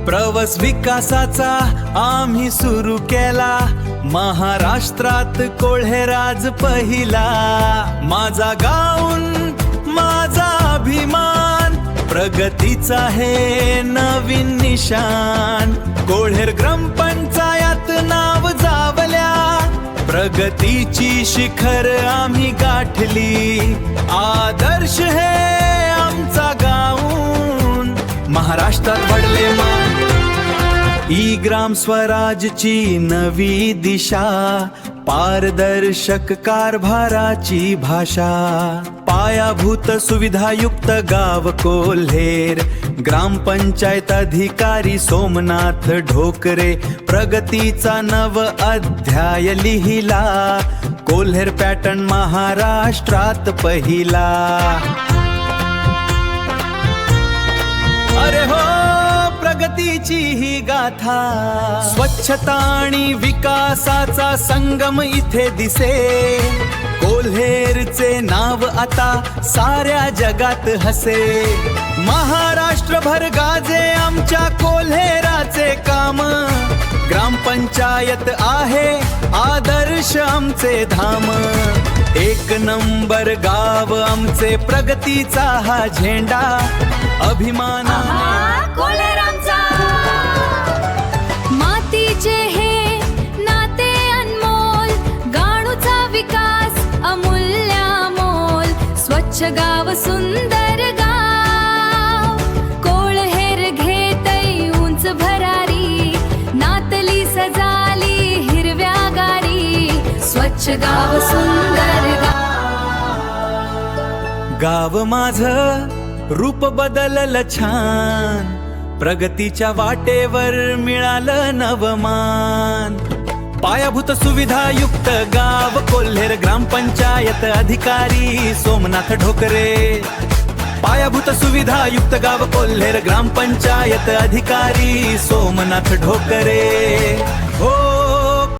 प्रवास विकासाचा आम्ही सुरू केला, महाराष्ट्रात कोल्हेराज पहिला. माझा गाऊन माझा अभिमान, प्रगतीचा हे नवीन निशान. कोल्हेर ग्रामपंचायत नाव जावल्या, प्रगतीची शिखर आम्ही गाठली. आदर्श हे आमचा गाऊन, महाराष्ट्रात घडले मान. ई ग्राम स्वराजची नवी दिशा, पारदर्शक कारभाराची भाषा. पायाभूत सुविधायुक्त गाव कोल्हेर, ग्रामपंचायत अधिकारी सोमनाथ ढोकरे. प्रगतीचा नव अध्याय लिहिला, कोल्हेर पॅटर्न महाराष्ट्रात पहिला. अरे हो प्रगतीची ही गाथा, स्वच्छता आणि विकासाचा संगम इथे दिसे. कोल्हेरचे नाव आता साऱ्या जगात हसे, महाराष्ट्रभर गाजे आमच्या कोल्हेराचे काम. ग्रामपंचायत आहे आदर्श आमचे धाम, एक नंबर गाव आमचे, प्रगतीचा हा झेंडा अभिमानाने कोल्हेर आमचा. मातीचे हे नाते अनमोल, गाणूचा विकास अमूल्य अमोल. स्वच्छ गाव सुंदर गाव, कोल्हेर घेतै उंच भरारी. नातली सजाली हिरव्या गारी, स्वच्छ गाव सुंदर गाव. गाव माझं रूप बदललं छान, प्रगतीच्या वाटेवर मिळालं नवमान. पायाभूत सुविधा युक्त गाव कोल्हेर, ग्रामपंचायत अधिकारी सोमनाथ ढोकरे. पायाभूत सुविधा युक्त गाव कोल्हेर, ग्रामपंचायत अधिकारी सोमनाथ ढोकरे. हो